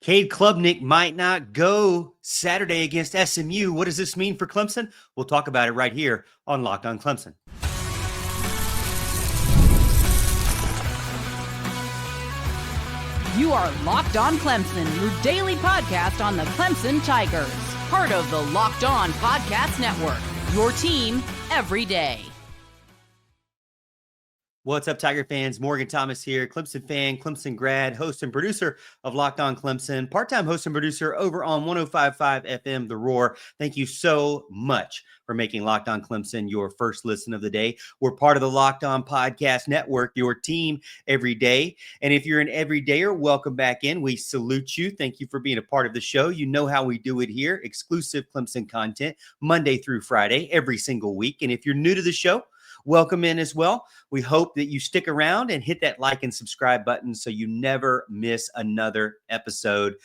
Cade Klubnik might not go Saturday against SMU. What does this mean for Clemson? We'll talk about it right here on Locked On Clemson. You are Locked On Clemson, your daily podcast on the Clemson Tigers. Part of the Locked On Podcast Network, your team every day. What's up, Tiger fans? Morgan Thomas here, Clemson fan, Clemson grad, host and producer of Locked On Clemson, part-time host and producer over on 105.5 FM The Roar. Thank you so much for making Locked On Clemson your first listen of the day. We're part of the Locked On Podcast Network, your team every day. And if you're an everydayer, welcome back in. We salute you. Thank you for being a part of the show. You know how we do it here. Exclusive Clemson content Monday through Friday, every single week. And if you're new to the show, welcome in as well. We hope that you stick around and hit that like and subscribe button so you never miss another episode.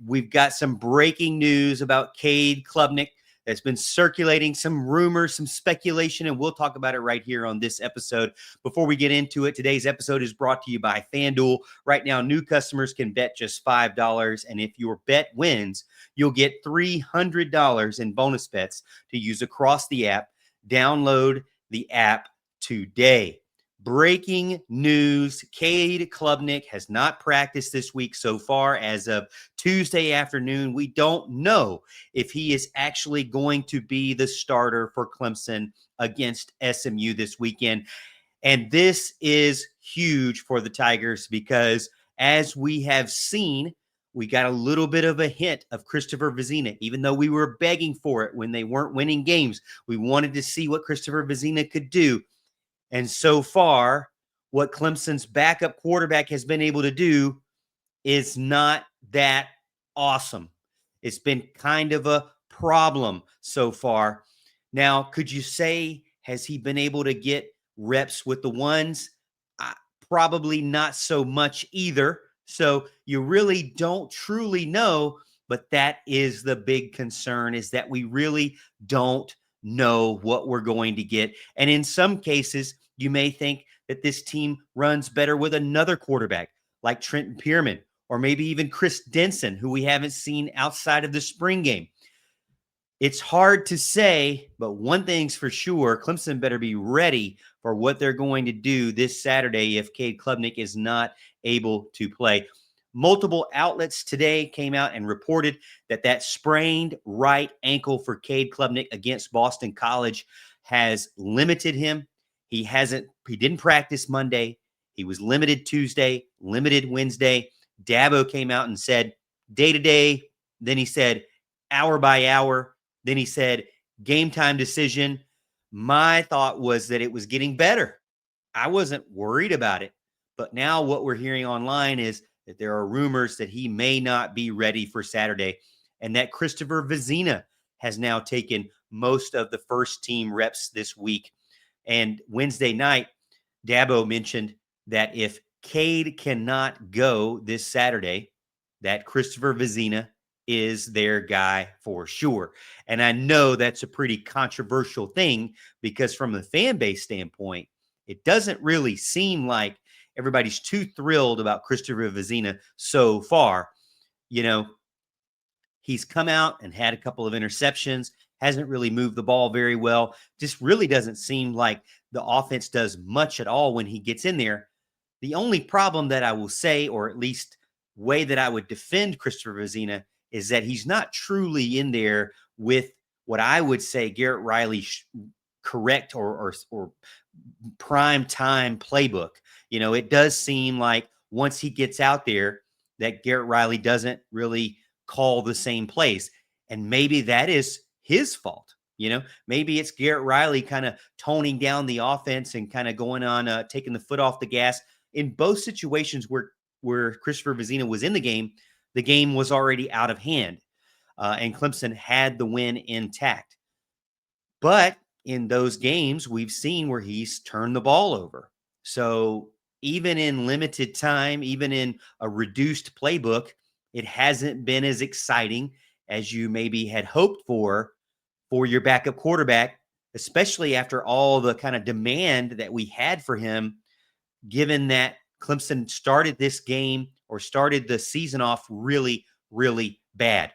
We've got some breaking news about Cade Klubnik that's been circulating, some rumors, some speculation, and we'll talk about it right here on this episode. Before we get into it, today's episode is brought to you by FanDuel. Right now, new customers can bet just $5, and if your bet wins, you'll get $300 in bonus bets to use across the app. Download the app today. Breaking news, Cade Klubnik has not practiced this week so far. As of Tuesday afternoon, we don't know if he is actually going to be the starter for Clemson against SMU this weekend. And this is huge for the Tigers because, as we have seen, we got a little bit of a hint of Christopher Vezina, even though we were begging for it when they weren't winning games. We wanted to see what Christopher Vezina could do. And so far, what Clemson's backup quarterback has been able to do is not that awesome. It's been kind of a problem so far. Now, could you say, has he been able to get reps with the ones? Probably not so much either. So you really don't truly know, but that is the big concern, is that we really don't know what we're going to get. And in some cases, you may think that this team runs better with another quarterback like Trenton Pierman, or maybe even Chris Denson, who we haven't seen outside of the spring game. It's hard to say, but one thing's for sure, Clemson better be ready for what they're going to do this Saturday if Cade Klubnik is not able to play. Multiple outlets today came out and reported that sprained right ankle for Cade Klubnik against Boston College has limited him. He didn't practice Monday. He was limited Tuesday, limited Wednesday. Dabo came out and said day to day. Then he said hour by hour. Then he said game time decision. My thought was that it was getting better. I wasn't worried about it. But now what we're hearing online is that there are rumors that he may not be ready for Saturday, and that Christopher Vezina has now taken most of the first team reps this week. And Wednesday night, Dabo mentioned that if Cade cannot go this Saturday, that Christopher Vezina is their guy for sure. And I know that's a pretty controversial thing because from the fan base standpoint, it doesn't really seem like everybody's too thrilled about Christopher Vezina so far. You know, he's come out and had a couple of interceptions, hasn't really moved the ball very well. Just really doesn't seem like the offense does much at all when he gets in there. The only problem that I will say, or at least way that I would defend Christopher Vezina, is that he's not truly in there with what I would say Garrett Riley's correct or prime time playbook. You know, it does seem like once he gets out there that Garrett Riley doesn't really call the same plays. And maybe that is his fault. You know, maybe it's Garrett Riley kind of toning down the offense and kind of going on, taking the foot off the gas. In both situations where Christopher Vezina was in the game was already out of hand, and Clemson had the win intact. But in those games, we've seen where he's turned the ball over. So even in limited time, even in a reduced playbook, it hasn't been as exciting as you maybe had hoped for your backup quarterback, especially after all the kind of demand that we had for him, given that Clemson started this game or started the season off really, really bad.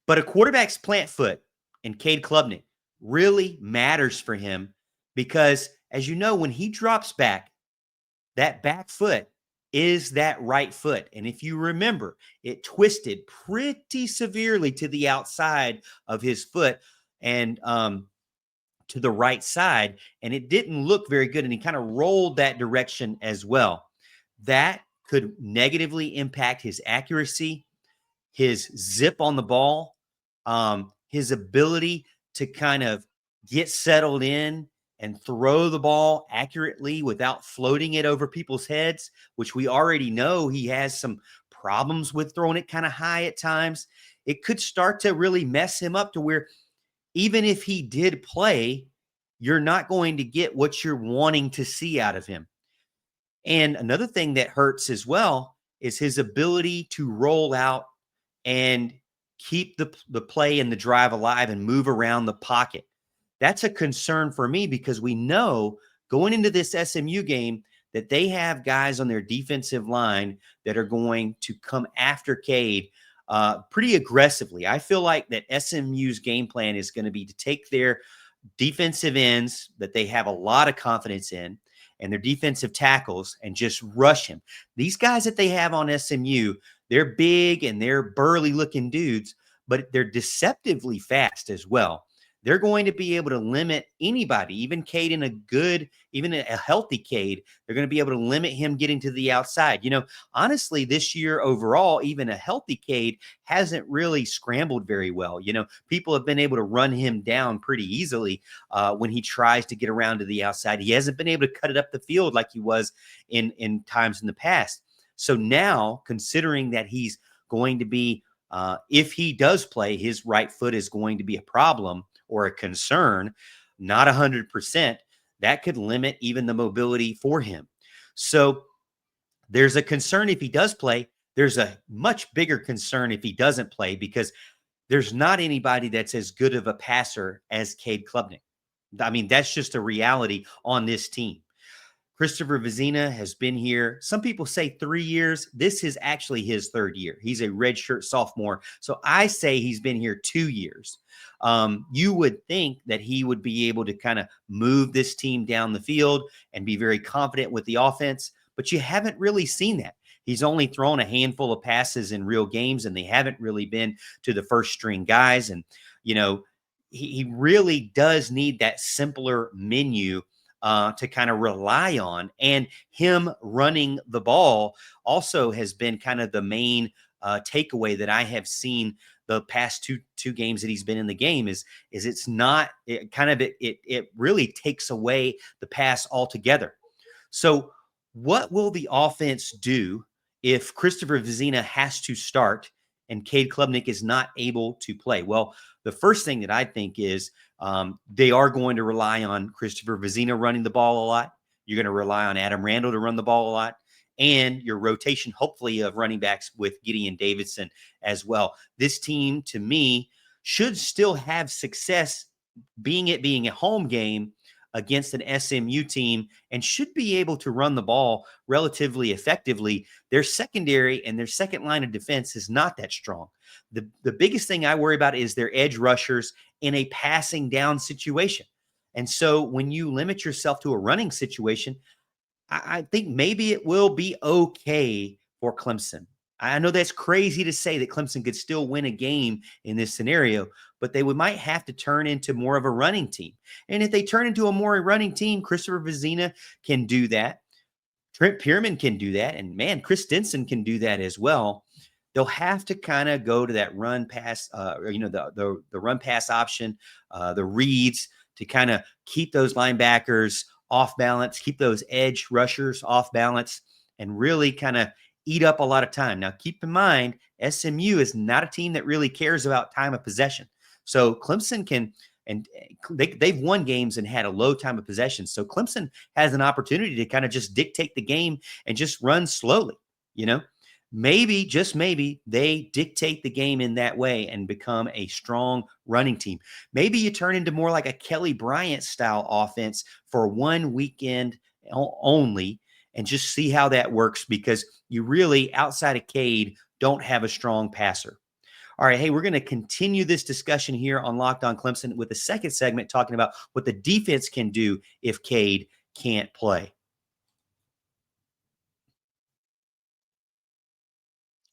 But a quarterback's plant foot and Cade Klubnik really matters for him because, as you know, when he drops back, that back foot is that right foot. And if you remember, it twisted pretty severely to the outside of his foot and to the right side, and it didn't look very good. And he kind of rolled that direction as well. That could negatively impact his accuracy, his zip on the ball, his ability to kind of get settled in and throw the ball accurately without floating it over people's heads, which we already know he has some problems with throwing it kind of high at times. It could start to really mess him up to where even if he did play, you're not going to get what you're wanting to see out of him. And another thing that hurts as well is his ability to roll out and keep the play and the drive alive and move around the pocket. That's a concern for me because we know going into this SMU game that they have guys on their defensive line that are going to come after Cade pretty aggressively. I feel like that SMU's game plan is going to be to take their defensive ends that they have a lot of confidence in and their defensive tackles and just rush him. These guys that they have on SMU, they're big and they're burly looking dudes, but they're deceptively fast as well. They're going to be able to limit anybody, even Cade in a good, even a healthy Cade. They're going to be able to limit him getting to the outside. You know, honestly, this year overall, even a healthy Cade hasn't really scrambled very well. You know, people have been able to run him down pretty easily when he tries to get around to the outside. He hasn't been able to cut it up the field like he was in times in the past. So now, considering that he's going to be, if he does play, his right foot is going to be a problem or a concern, not 100%, that could limit even the mobility for him. So there's a concern if he does play. There's a much bigger concern if he doesn't play because there's not anybody that's as good of a passer as Cade Klubnik. I mean, that's just a reality on this team. Christopher Vezina has been here. Some people say 3 years. This is actually his third year. He's a redshirt sophomore. So I say he's been here 2 years. You would think that he would be able to kind of move this team down the field and be very confident with the offense, but you haven't really seen that. He's only thrown a handful of passes in real games, and they haven't really been to the first string guys. And, you know, he really does need that simpler menu to kind of rely on. And him running the ball also has been kind of the main takeaway that I have seen the past two games that he's been in the game is it's not it really takes away the pass altogether. So what will the offense do if Christopher Vezina has to start and Cade Klubnik is not able to play? Well, the first thing that I think is they are going to rely on Christopher Vezina running the ball a lot. You're going to rely on Adam Randall to run the ball a lot. And your rotation, hopefully, of running backs with Gideon Davidson as well. This team, to me, should still have success being a home game against an SMU team and should be able to run the ball relatively effectively. Their secondary and their second line of defense is not that strong. The biggest thing I worry about is their edge rushers in a passing down situation. And so when you limit yourself to a running situation, I think maybe it will be okay for Clemson. I know that's crazy to say that Clemson could still win a game in this scenario, but they might have to turn into more of a running team. And if they turn into a more running team, Christopher Vezina can do that. Trent Pierman can do that. And man, Chris Denson can do that as well. They'll have to kind of go to that run pass, the run pass option, the reads to kind of keep those linebackers off balance, keep those edge rushers off balance, and really kind of eat up a lot of time. Now, keep in mind, SMU is not a team that really cares about time of possession. So Clemson can, and they've won games and had a low time of possession. So Clemson has an opportunity to kind of just dictate the game and just run slowly, you know. Maybe, just maybe, they dictate the game in that way and become a strong running team. Maybe you turn into more like a Kelly Bryant style offense for one weekend only, and just see how that works, because you really, outside of Cade, don't have a strong passer. All right, hey, we're going to continue this discussion here on Locked On Clemson with the second segment talking about what the defense can do if Cade can't play.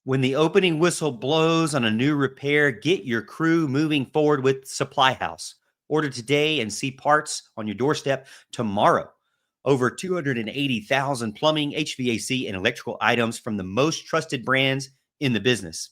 When the opening whistle blows on a new repair, get your crew moving forward with Supply House. Order today and see parts on your doorstep tomorrow. Over 280,000 plumbing, HVAC, and electrical items from the most trusted brands in the business.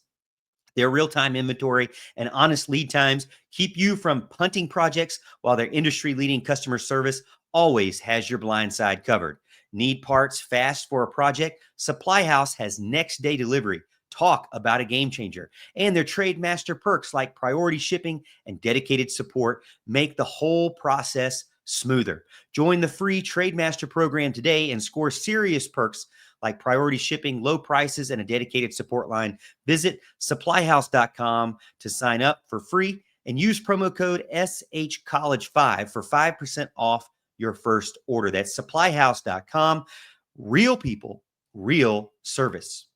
Their real-time inventory and honest lead times keep you from punting projects, while their industry-leading customer service always has your blind side covered. Need parts fast for a project? Supply House has next-day delivery. Talk about a game changer. And their Trade Master perks like priority shipping and dedicated support make the whole process smoother. Join the free Trade Master program today and score serious perks like priority shipping, low prices, and a dedicated support line. Visit supplyhouse.com to sign up for free and use promo code SHCollege5 for 5% off your first order. That's supplyhouse.com. Real people, real service.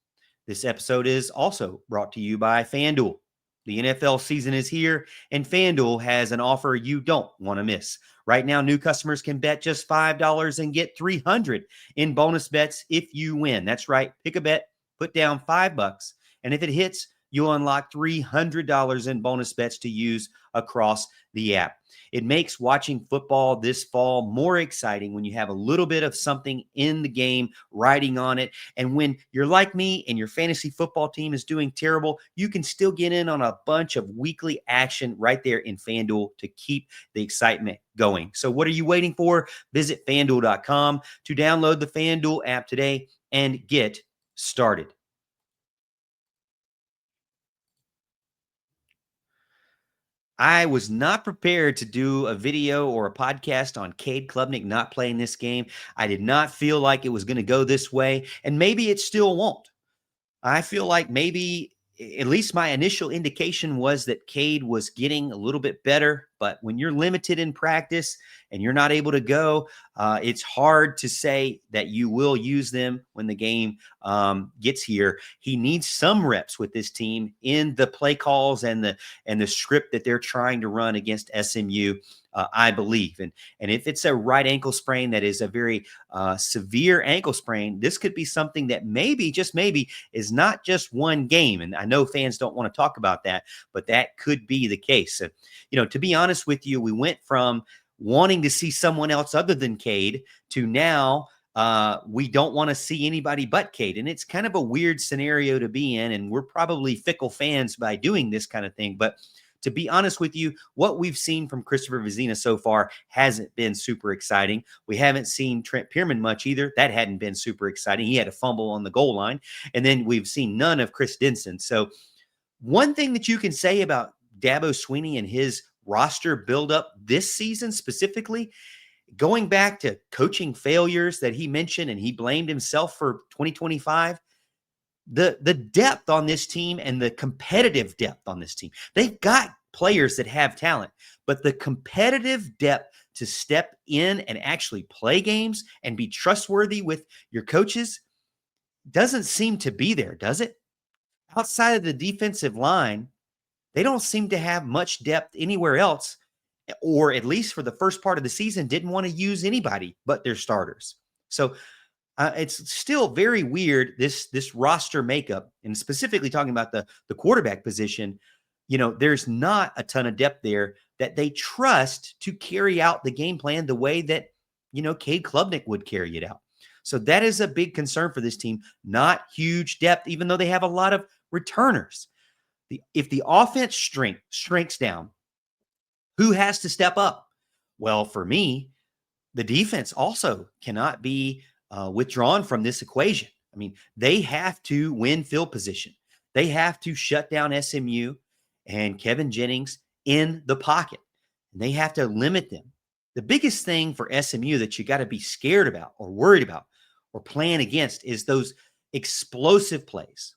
This episode is also brought to you by FanDuel. The NFL season is here, and FanDuel has an offer you don't want to miss. Right now, new customers can bet just $5 and get $300 in bonus bets if you win. That's right. Pick a bet, put down $5, and if it hits, you'll unlock $300 in bonus bets to use across the app. It makes watching football this fall more exciting when you have a little bit of something in the game riding on it. And when you're like me and your fantasy football team is doing terrible, you can still get in on a bunch of weekly action right there in FanDuel to keep the excitement going. So what are you waiting for? Visit FanDuel.com to download the FanDuel app today and get started. I was not prepared to do a video or a podcast on Cade Klubnik not playing this game. I did not feel like it was going to go this way, and maybe it still won't. I feel like maybe, at least my initial indication was that Cade was getting a little bit better, but when you're limited in practice and you're not able to go, it's hard to say that you will use them when the game gets here. He needs some reps with this team in the play calls and the script that they're trying to run against SMU. I believe. And if it's a right ankle sprain that is a very severe ankle sprain, this could be something that maybe, just maybe, is not just one game. And I know fans don't want to talk about that, but that could be the case. So, to be honest with you, we went from wanting to see someone else other than Cade to now we don't want to see anybody but Cade. And it's kind of a weird scenario to be in. And we're probably fickle fans by doing this kind of thing. But to be honest with you, what we've seen from Christopher Vezina so far hasn't been super exciting. We haven't seen Trent Pierman much either. That hadn't been super exciting. He had a fumble on the goal line. And then we've seen none of Chris Denson. So one thing that you can say about Dabo Swinney and his roster buildup this season specifically, going back to coaching failures that he mentioned, and he blamed himself for 2025, the depth on this team and the competitive depth on this team. They've got players that have talent, but the competitive depth to step in and actually play games and be trustworthy with your coaches doesn't seem to be there, does it? Outside of the defensive line, they don't seem to have much depth anywhere else, or at least for the first part of the season, didn't want to use anybody but their starters. So it's still very weird, this roster makeup, and specifically talking about the quarterback position. There's not a ton of depth there that they trust to carry out the game plan the way that, Cade Klubnik would carry it out. So that is a big concern for this team. Not huge depth, even though they have a lot of returners. If the offense shrinks down, who has to step up? Well, for me, the defense also cannot be withdrawn from this equation. I mean, they have to win field position. They have to shut down SMU and Kevin Jennings in the pocket. And they have to limit them. The biggest thing for SMU that you got to be scared about or worried about or plan against is those explosive plays,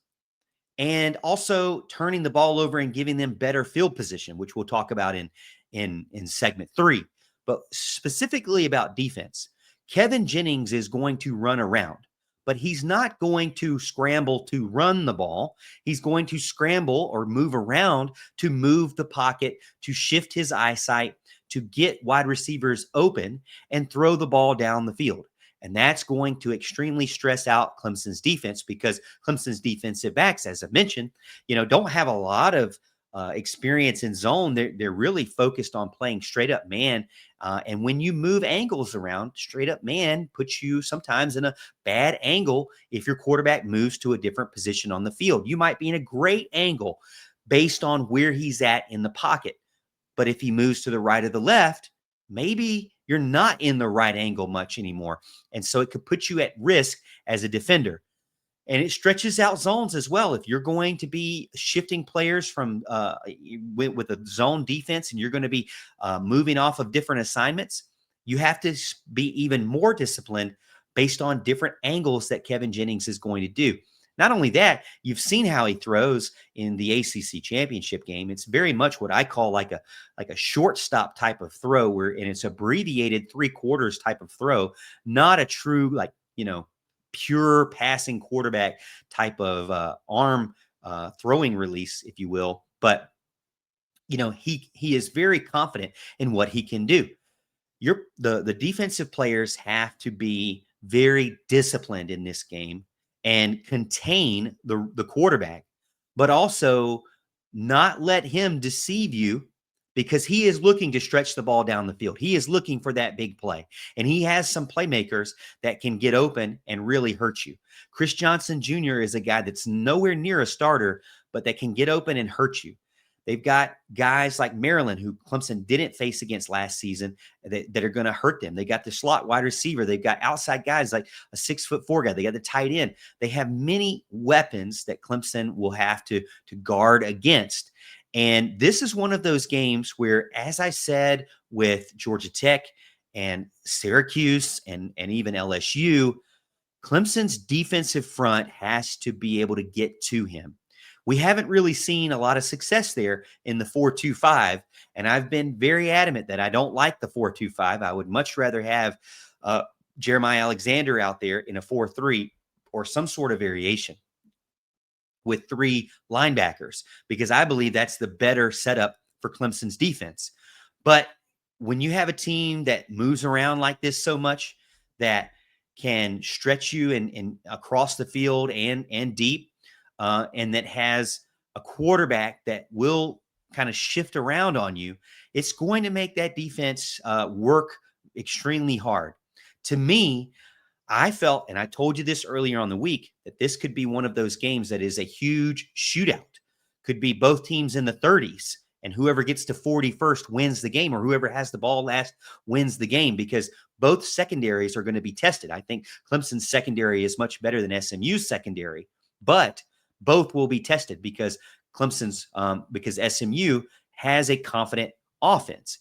and also turning the ball over and giving them better field position, which we'll talk about in segment 3. But specifically about defense, Kevin Jennings is going to run around, but he's not going to scramble to run the ball. He's going to scramble or move around to move the pocket, to shift his eyesight, to get wide receivers open and throw the ball down the field. And that's going to extremely stress out Clemson's defense, because Clemson's defensive backs, as I mentioned, don't have a lot of experience in zone. They're really focused on playing straight up man. And when you move angles around, straight up man puts you sometimes in a bad angle if your quarterback moves to a different position on the field. You might be in a great angle based on where he's at in the pocket. But if he moves to the right or the left, maybe you're not in the right angle much anymore. And so it could put you at risk as a defender. And it stretches out zones as well. If you're going to be shifting players from with a zone defense, and you're going to be moving off of different assignments, you have to be even more disciplined based on different angles that Kevin Jennings is going to do. Not only that, you've seen how he throws in the ACC championship game. It's very much what I call like a shortstop type of throw, and it's abbreviated 3/4 type of throw, not a true pure passing quarterback type of arm throwing release, if you will. But he is very confident in what he can do. The defensive players have to be very disciplined in this game and contain the quarterback, but also not let him deceive you, because he is looking to stretch the ball down the field. He is looking for that big play, and he has some playmakers that can get open and really hurt you. Chris Johnson Jr. is a guy that's nowhere near a starter, but that can get open and hurt you. They've got guys like Maryland, who Clemson didn't face against last season, that are going to hurt them. They got the slot wide receiver. They've got outside guys like a 6'4" guy. They got the tight end. They have many weapons that Clemson will have to guard against. And this is one of those games where, as I said, with Georgia Tech and Syracuse and even LSU, Clemson's defensive front has to be able to get to him. We haven't really seen a lot of success there in the 4-2-5, and I've been very adamant that I don't like the 4-2-5. I would much rather have Jeremiah Alexander out there in a 4-3 or some sort of variation with 3 linebackers, because I believe that's the better setup for Clemson's defense. But when you have a team that moves around like this so much, that can stretch you and across the field and deep, and that has a quarterback that will kind of shift around on you, it's going to make that defense work extremely hard. To me, I felt, and I told you this earlier on the week, that this could be one of those games that is a huge shootout. Could be both teams in the 30s, and whoever gets to 40 first wins the game, or whoever has the ball last wins the game, because both secondaries are going to be tested. I think Clemson's secondary is much better than SMU's secondary, but both will be tested because because SMU has a confident offense.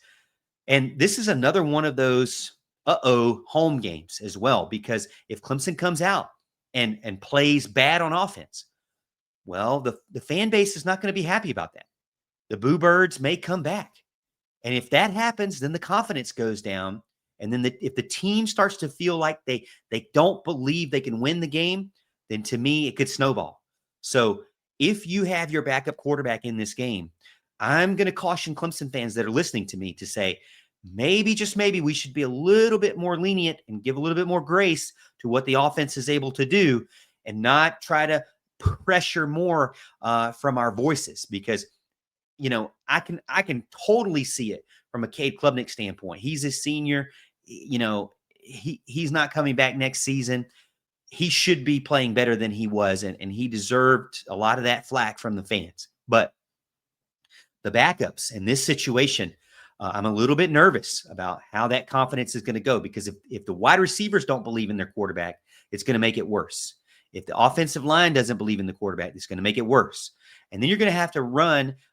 And this is another one of those home games as well, because if Clemson comes out and plays bad on offense, well, the fan base is not going to be happy about that. The Boo Birds may come back. And if that happens, then the confidence goes down. And then if the team starts to feel like they don't believe they can win the game, then to me, it could snowball. So if you have your backup quarterback in this game, I'm going to caution Clemson fans that are listening to me to say, maybe, just maybe, we should be a little bit more lenient and give a little bit more grace to what the offense is able to do, and not try to pressure more from our voices, because I can totally see it from a Cade Klubnik standpoint. He's a senior. He's not coming back next season. He should be playing better than he was, and he deserved a lot of that flack from the fans. But the backups in this situation, I'm a little bit nervous about how that confidence is going to go, because if the wide receivers don't believe in their quarterback, it's going to make it worse. If the offensive line doesn't believe in the quarterback, it's going to make it worse. And then you're going to have to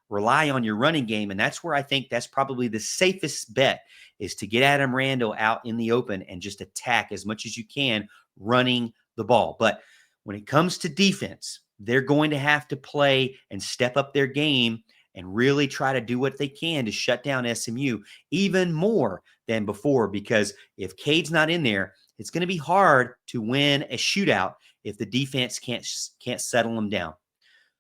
rely on your running game. And that's where I think that's probably the safest bet, is to get Adam Randall out in the open and just attack as much as you can running the ball. But when it comes to defense, they're going to have to play and step up their game and really try to do what they can to shut down SMU even more than before. Because if Cade's not in there, it's going to be hard to win a shootout if the defense can't settle them down.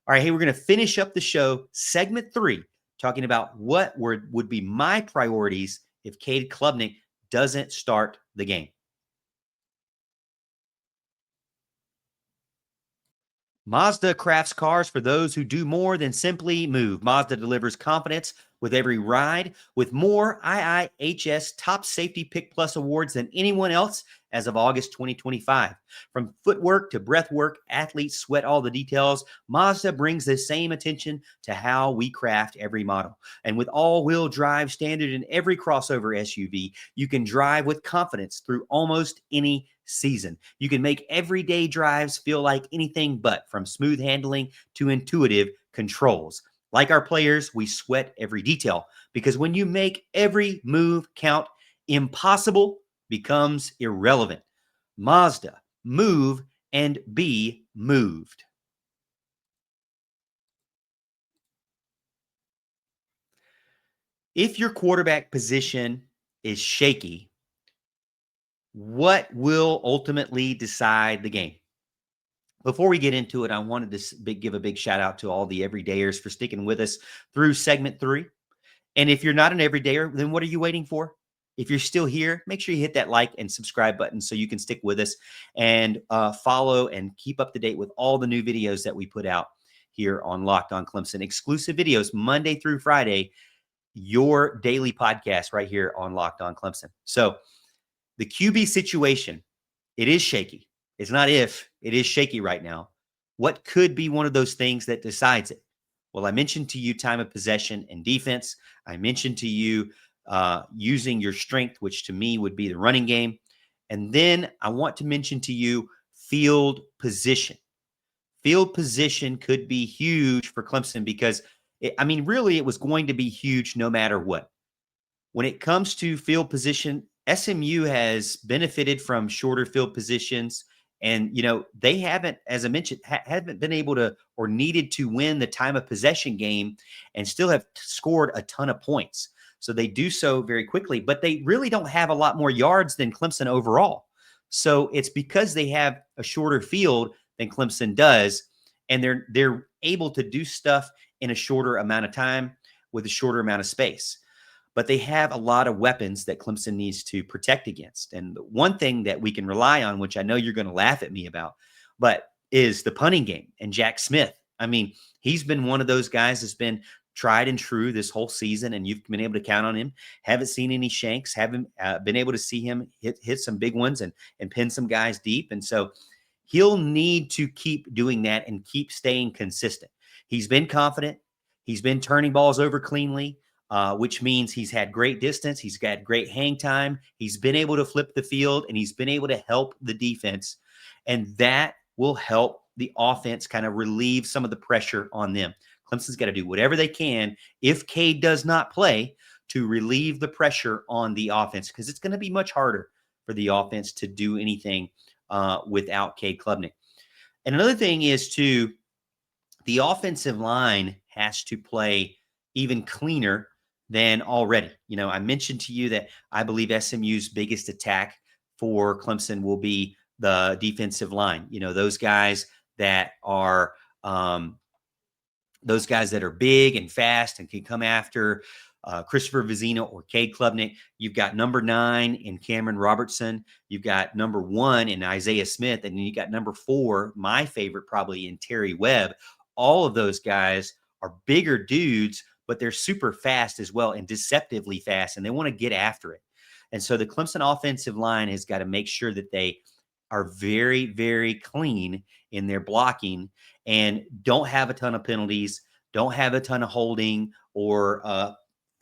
All right, hey, we're going to finish up the show, segment 3, talking about what would be my priorities if Cade Klubnik doesn't start the game. Mazda crafts cars for those who do more than simply move. Mazda delivers confidence with every ride, with more IIHS Top Safety Pick Plus awards than anyone else as of August 2025. From footwork to breathwork, athletes sweat all the details. Mazda brings the same attention to how we craft every model. And with all-wheel drive standard in every crossover SUV, you can drive with confidence through almost any season. You can make everyday drives feel like anything but, from smooth handling to intuitive controls. Like our players, we sweat every detail, because when you make every move count, impossible becomes irrelevant. Mazda, move and be moved. If your quarterback position is shaky, what will ultimately decide the game? Before we get into it, I wanted to give a big shout out to all the everydayers for sticking with us through segment 3. And if you're not an everydayer, then what are you waiting for? If you're still here, make sure you hit that like and subscribe button so you can stick with us and follow and keep up to date with all the new videos that we put out here on Locked On Clemson. Exclusive videos Monday through Friday, your daily podcast right here on Locked On Clemson. So the QB situation, it is shaky. It's not if, it is shaky right now. What could be one of those things that decides it? Well, I mentioned to you time of possession and defense. I mentioned to you using your strength, which to me would be the running game. And then I want to mention to you field position. Field position could be huge for Clemson because, really, it was going to be huge no matter what. When it comes to field position, SMU has benefited from shorter field positions. And, they haven't, as I mentioned, haven't been able to or needed to win the time of possession game and still have scored a ton of points. So they do so very quickly, but they really don't have a lot more yards than Clemson overall. So it's because they have a shorter field than Clemson does, and they're able to do stuff in a shorter amount of time with a shorter amount of space. But they have a lot of weapons that Clemson needs to protect against. And one thing that we can rely on, which I know you're going to laugh at me about, but is the punting game and Jack Smith. He's been one of those guys that's been tried and true this whole season, and you've been able to count on him. Haven't seen any shanks, haven't been able to see him hit some big ones and pin some guys deep. And so he'll need to keep doing that and keep staying consistent. He's been confident. He's been turning balls over cleanly. Which means he's had great distance. He's got great hang time. He's been able to flip the field, and he's been able to help the defense. And that will help the offense kind of relieve some of the pressure on them. Clemson's got to do whatever they can, if Cade does not play, to relieve the pressure on the offense, because it's going to be much harder for the offense to do anything without Cade Klubnik. And another thing is, too, the offensive line has to play even cleaner than already. I mentioned to you that I believe SMU's biggest attack for Clemson will be the defensive line. Those guys that are big and fast and can come after Christopher Vezina or Cade Klubnik. You've got number 9 in Cameron Robertson. You've got number 1 in Isaiah Smith. And then you got number 4, my favorite probably, in Terry Webb. All of those guys are bigger dudes, but they're super fast as well, and deceptively fast, and they want to get after it. And so the Clemson offensive line has got to make sure that they are very, very clean in their blocking and don't have a ton of penalties, don't have a ton of holding or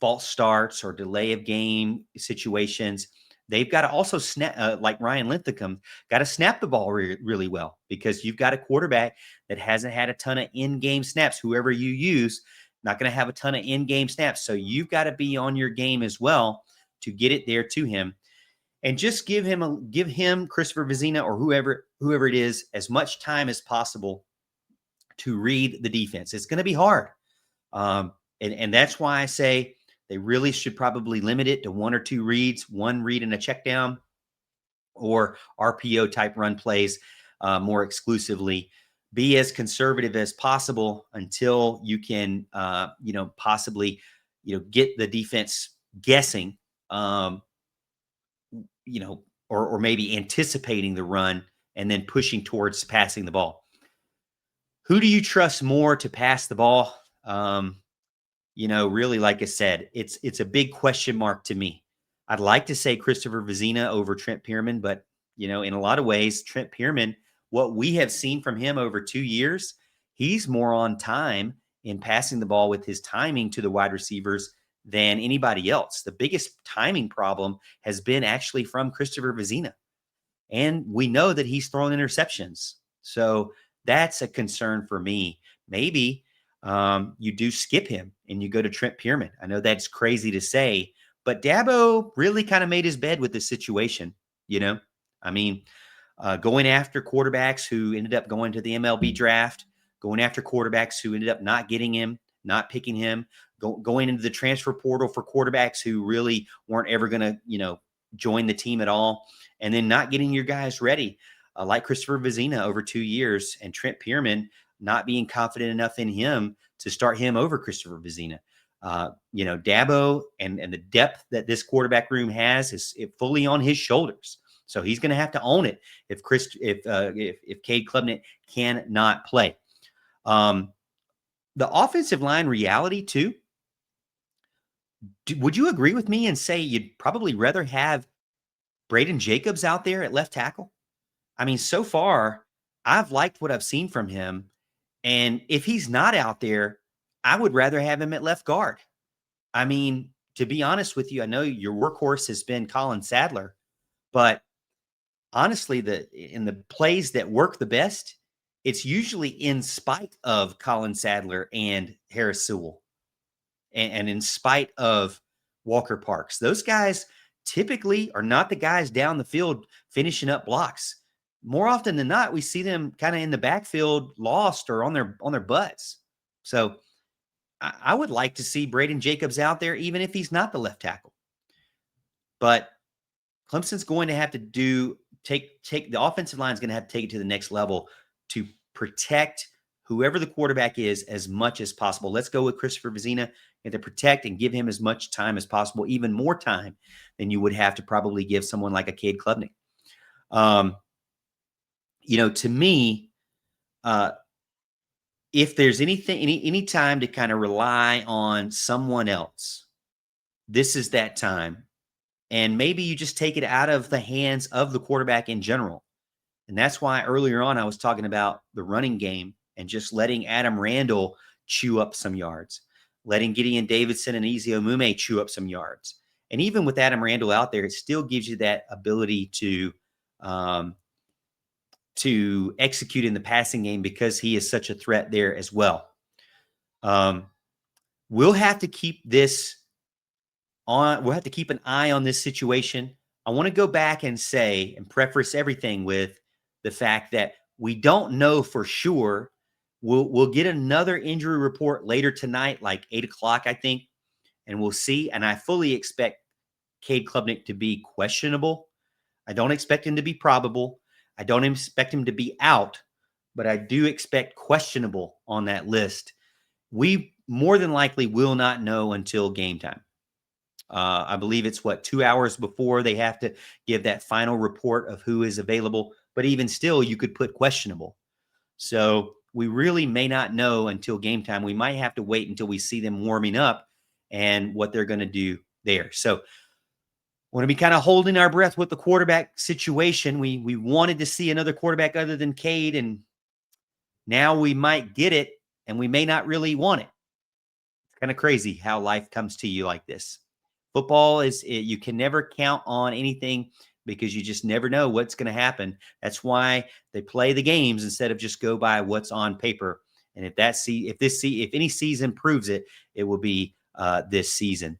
false starts or delay of game situations. They've got to also snap, like Ryan Linthicum, got to snap the ball really well, because you've got a quarterback that hasn't had a ton of in-game snaps. Whoever you use, not going to have a ton of in-game snaps. So you've got to be on your game as well to get it there to him. And just give him Christopher Vezina or whoever it is, as much time as possible to read the defense. It's going to be hard. And that's why I say they really should probably limit it to 1 or 2 reads, 1 read and a check down, or RPO type run plays more exclusively. Be as conservative as possible until you can, possibly, get the defense guessing, or maybe anticipating the run and then pushing towards passing the ball. Who do you trust more to pass the ball? Really, like I said, it's a big question mark to me. I'd like to say Christopher Vezina over Trent Pierman, but in a lot of ways, Trent Pierman, what we have seen from him over 2 years, he's more on time in passing the ball with his timing to the wide receivers than anybody else. The biggest timing problem has been actually from Christopher Vezina. And we know that he's throwing interceptions. So that's a concern for me. Maybe you do skip him and you go to Trent Pierman. I know that's crazy to say, but Dabo really kind of made his bed with this situation. Going after quarterbacks who ended up going to the MLB draft, going after quarterbacks who ended up not getting him, not picking him, going into the transfer portal for quarterbacks who really weren't ever going to, join the team at all, and then not getting your guys ready, like Christopher Vezina over 2 years, and Trent Pierman not being confident enough in him to start him over Christopher Vezina. Dabo and the depth that this quarterback room has is fully on his shoulders. So he's going to have to own it if Cade Klubnik cannot play. The offensive line reality too. Would you agree with me and say you'd probably rather have Braden Jacobs out there at left tackle? I mean, so far, I've liked what I've seen from him. And if he's not out there, I would rather have him at left guard. I mean, to be honest with you, I know your workhorse has been Colin Sadler, but honestly, in the plays that work the best, it's usually in spite of Colin Sadler and Harris Sewell, and in spite of Walker Parks. Those guys typically are not the guys down the field finishing up blocks. More often than not, we see them kind of in the backfield, lost or on their butts. So I would like to see Braden Jacobs out there, even if he's not the left tackle. But Clemson's going to have to take the offensive line is going to have to take it to the next level to protect whoever the quarterback is as much as possible. Let's go with Christopher Vezina and to protect and give him as much time as possible, even more time than you would have to probably give someone like a Cade Klubnik. To me, if there's any time to kind of rely on someone else, this is that time. And maybe you just take it out of the hands of the quarterback in general. And that's why earlier on I was talking about the running game and just letting Adam Randall chew up some yards, letting Gideon Davidson and Ezi Omume chew up some yards. And even with Adam Randall out there, it still gives you that ability to execute in the passing game because he is such a threat there as well. We'll have to keep this on. We'll have to keep an eye on this situation. I want to go back and say and preface everything with the fact that we don't know for sure. We'll get another injury report later tonight, like 8:00, I think, and we'll see. And I fully expect Cade Klubnik to be questionable. I don't expect him to be probable. I don't expect him to be out, but I do expect questionable on that list. We more than likely will not know until game time. I believe it's 2 hours before they have to give that final report of who is available. But even still, you could put questionable. So we really may not know until game time. We might have to wait until we see them warming up and what they're going to do there. So we're going to be kind of holding our breath with the quarterback situation. We wanted to see another quarterback other than Cade, and now we might get it, and we may not really want it. It's kind of crazy how life comes to you like this. Football you can never count on anything because you just never know what's going to happen. That's why they play the games instead of just go by what's on paper. And if any season proves it, it will be this season.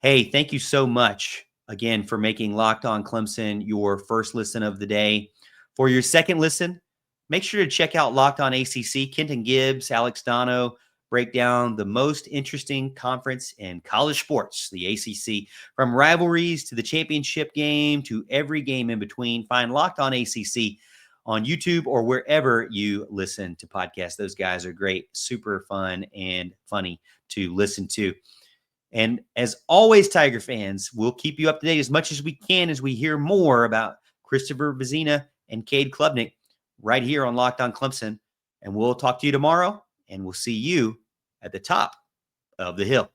Hey, thank you so much again for making Locked On Clemson your first listen of the day. For your second listen, make sure to check out Locked On ACC. Kenton Gibbs, Alex Dono, break down the most interesting conference in college sports, the ACC. From rivalries to the championship game to every game in between, find Locked On ACC on YouTube or wherever you listen to podcasts. Those guys are great, super fun and funny to listen to. And as always, Tiger fans, we'll keep you up to date as much as we can as we hear more about Christopher Vezina and Cade Klubnik right here on Locked On Clemson. And we'll talk to you tomorrow, and we'll see you at the top of the hill.